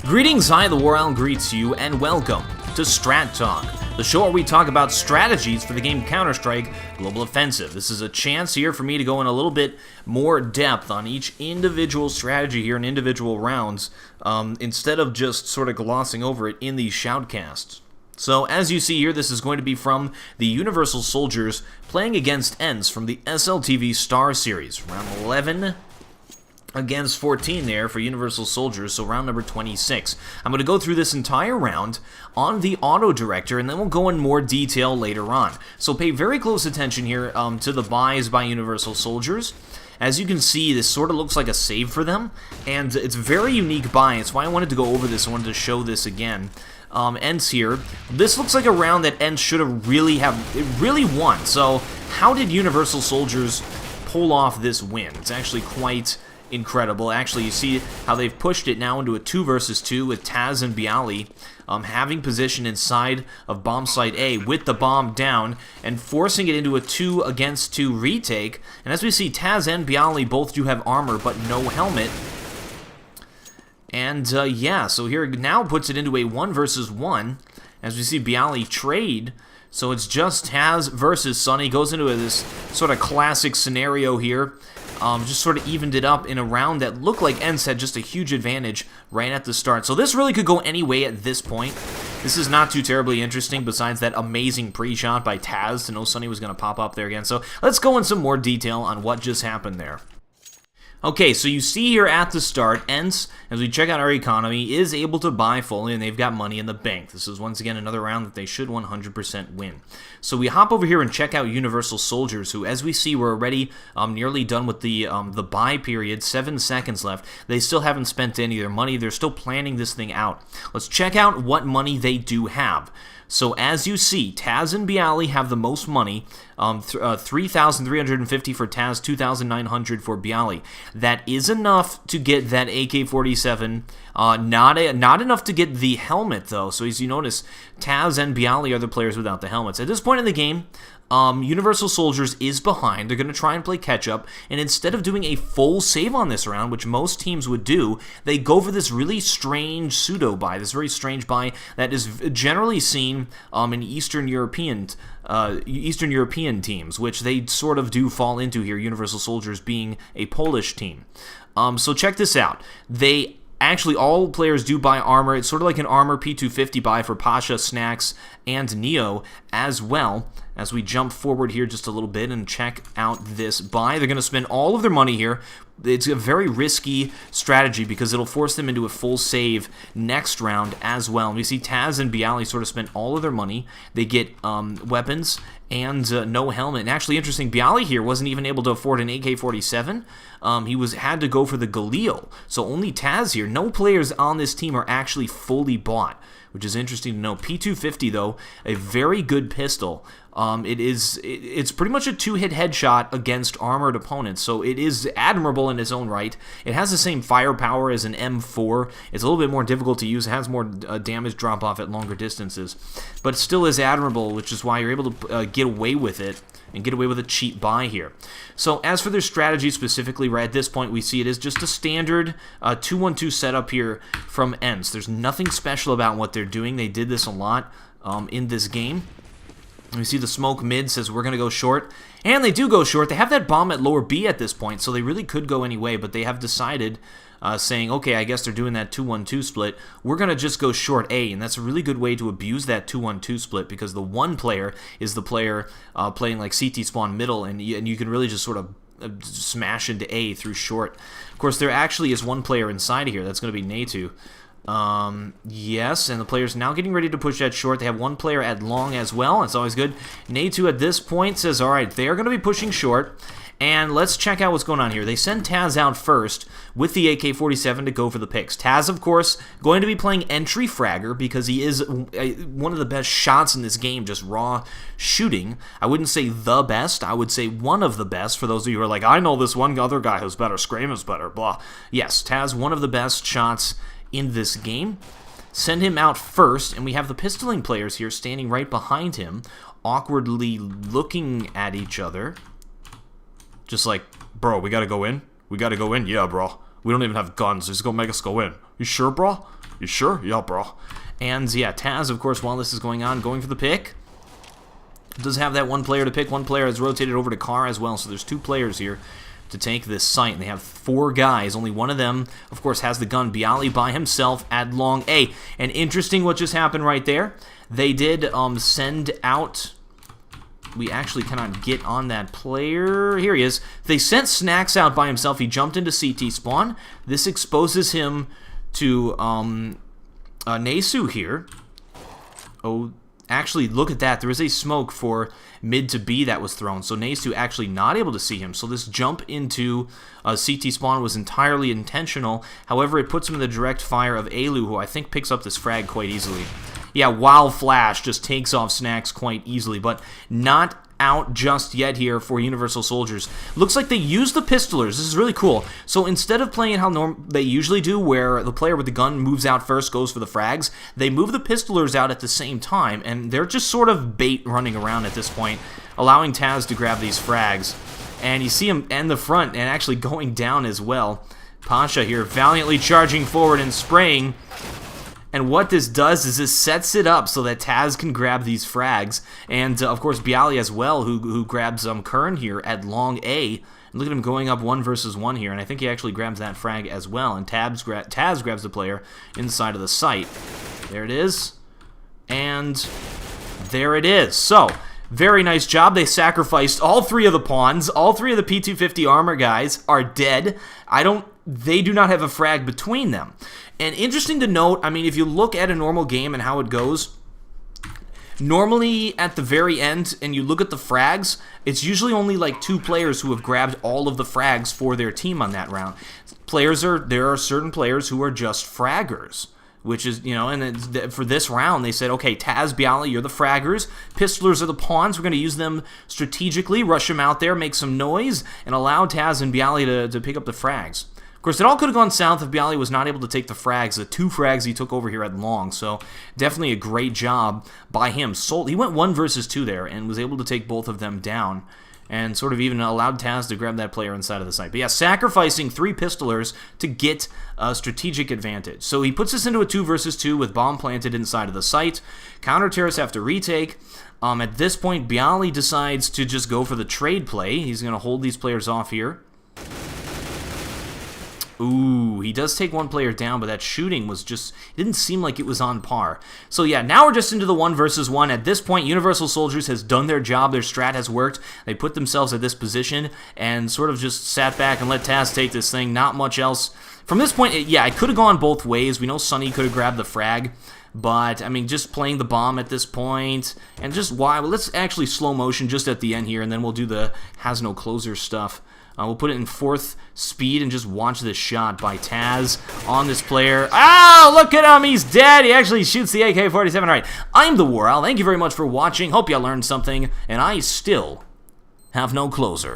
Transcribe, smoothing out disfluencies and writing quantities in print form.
Greetings, TheWarOwl greets you, and welcome to Strat Talk, the show where we talk about strategies for the game Counter-Strike Global Offensive. This is a chance here for me to go in a little bit more depth on each individual strategy here in individual rounds, instead of just sort of glossing over it in these shoutcasts. So, as you see here, this is going to be from the Universal Soldiers playing against ENCE from the SLTV Star Series. Round 11 against 14 there for Universal Soldiers, so round number 26. I'm going to go through this entire round on the auto director, and then we'll go in more detail later on. So pay very close attention here to the buys by Universal Soldiers. As you can see, this sort of looks like a save for them, and it's a very unique buy. It's why I wanted to go over this. I wanted to show this again. ENCE here. This looks like a round that ENCE should have really won. So how did Universal Soldiers pull off this win? It's actually quite incredible. Actually, you see how they've pushed it now into a 2 versus 2 with Taz and Bialy having position inside of bomb site A with the bomb down and forcing it into a 2 against 2 retake. And as we see, Taz and Bialy both do have armor but no helmet. And yeah, so here now puts it into a 1 versus 1 as we see Bialy trade. So it's just Taz versus Sunny. Goes into this sort of classic scenario here. Just sort of evened it up in a round that looked like ENCE had just a huge advantage right at the start. So this really could go any way at this point. This is not too terribly interesting besides that amazing pre-shot by Taz to know Sunny was going to pop up there again. So let's go in some more detail on what just happened there. Okay, so you see here at the start, ENCE, as we check out our economy, is able to buy fully, and they've got money in the bank. This is once again another round that they should 100% win. So we hop over here and check out Universal Soldiers, who, as we see, we're already nearly done with the buy period. 7 seconds left. They still haven't spent any of their money. They're still planning this thing out. Let's check out what money they do have. So as you see, Taz and Bialy have the most money, 3,350 for Taz, 2,900 for Bialy. That is enough to get that AK-47, not enough to get the helmet though. So as you notice, Taz and Bialy are the players without the helmets. At this point in the game, Universal Soldiers is behind. They're going to try and play catch-up, and instead of doing a full save on this round, which most teams would do, they go for this really strange pseudo-buy, this very strange buy that is generally seen in Eastern European teams, which they sort of do fall into here, Universal Soldiers being a Polish team. So check this out. Actually, all players do buy armor. It's sort of like an armor P250 buy for Pasha, Snacks, and Neo as well. As we jump forward here just a little bit and check out this buy, they're going to spend all of their money here. It's a very risky strategy because it'll force them into a full save next round as well. And we see Taz and Bialy sort of spend all of their money. They get weapons and no helmet. And actually interesting, Bialy here wasn't even able to afford an AK-47. He had to go for the Galil. So only Taz here. No players on this team are actually fully bought, which is interesting to know. P250 though, a very good pistol. It's pretty much a 2-hit headshot against armored opponents, so it is admirable in its own right. It has the same firepower as an M4. It's a little bit more difficult to use. It has more damage drop-off at longer distances, but it still is admirable, which is why you're able to get away with it and get away with a cheap buy here. So as for their strategy specifically, right at this point, we see it is just a standard 2-1-2 setup here from ENCE. There's nothing special about what they're doing. They did this a lot in this game. We see the smoke mid says we're going to go short, and they do go short. They have that bomb at lower B at this point, so they really could go any way, but they have decided, saying, okay, I guess they're doing that 2-1-2 split. We're going to just go short A, and that's a really good way to abuse that 2-1-2 split because the one player is the player playing like CT spawn middle, and you can really just sort of smash into A through short. Of course, there actually is one player inside of here. That's going to be Natu. Yes, and the player's now getting ready to push that short. They have one player at long as well. It's always good. Natu at this point says, all right, they are going to be pushing short. And let's check out what's going on here. They send Taz out first with the AK-47 to go for the picks. Taz, of course, going to be playing entry fragger because he is one of the best shots in this game, just raw shooting. I wouldn't say the best. I would say one of the best for those of you who are like, I know this one other guy who's better. Scream is better, blah. Yes, Taz, one of the best shots in this game. Send him out first, and we have the pistoling players here standing right behind him, awkwardly looking at each other. Just like, bro, we gotta go in? We gotta go in? Yeah, bro. We don't even have guns. Just go make us go in. You sure, bro? You sure? Yeah, bro. And yeah, Taz, of course, while this is going on, going for the pick. Does have that one player to pick. One player has rotated over to Carr as well, so there's 2 players here to take this site, and they have 4 guys. Only one of them, of course, has the gun. Bialy by himself at long A. And interesting what just happened right there. They did send out... We actually cannot get on that player. Here he is. They sent Snacks out by himself. He jumped into CT spawn. This exposes him to Nesu here. Oh, actually, look at that. There is a smoke for mid to B that was thrown. So Nesu actually not able to see him. So this jump into CT spawn was entirely intentional. However, it puts him in the direct fire of Alu, who I think picks up this frag quite easily. Yeah, Wild Flash just takes off Snacks quite easily, but not out just yet here for Universal Soldiers. Looks like they use the pistolers. This is really cool. So instead of playing how they usually do, where the player with the gun moves out first, goes for the frags, they move the pistolers out at the same time, and they're just sort of bait running around at this point, allowing Taz to grab these frags. And you see him end the front and actually going down as well. Pasha here valiantly charging forward and spraying. And what this does is this sets it up so that Taz can grab these frags. And, of course, Bialy as well, who grabs Kern here at long A. And look at him going up 1 versus 1 here. And I think he actually grabs that frag as well. And Taz grabs the player inside of the site. There it is. And there it is. So, very nice job. They sacrificed all 3 of the pawns. All 3 of the P250 armor guys are dead. They do not have a frag between them. And interesting to note, I mean, if you look at a normal game and how it goes, normally at the very end, and you look at the frags, it's usually only like 2 players who have grabbed all of the frags for their team on that round. There are certain players who are just fraggers, which is, you know, and for this round, they said, okay, Taz, Bialy, you're the fraggers. Pistolers are the pawns. We're going to use them strategically, rush them out there, make some noise, and allow Taz and Bialy to pick up the frags. Of course, it all could have gone south if Bialy was not able to take the frags, the 2 frags he took over here at long, so definitely a great job by him. He went 1 versus 2 there and was able to take both of them down and sort of even allowed Taz to grab that player inside of the site. But yeah, sacrificing 3 pistolers to get a strategic advantage. So he puts us into a 2 versus 2 with bomb planted inside of the site. Counter-terrorists have to retake. At this point, Bialy decides to just go for the trade play. He's going to hold these players off here. Ooh, he does take 1 player down, but that shooting was just, it didn't seem like it was on par. So yeah, now we're just into the 1 versus 1. At this point, Universal Soldiers has done their job. Their strat has worked. They put themselves at this position and sort of just sat back and let Taz take this thing. Not much else. From this point, yeah, it could have gone both ways. We know Sunny could have grabbed the frag. But, I mean, just playing the bomb at this point, and just why, well, let's actually slow motion just at the end here, and then we'll do the has no closer stuff. We'll put it in 4th speed and just watch this shot by Taz on this player. Oh, look at him. He's dead. He actually shoots the AK-47. All right, I'm TheWarOwl. Thank you very much for watching. Hope you learned something, and I still have no closer.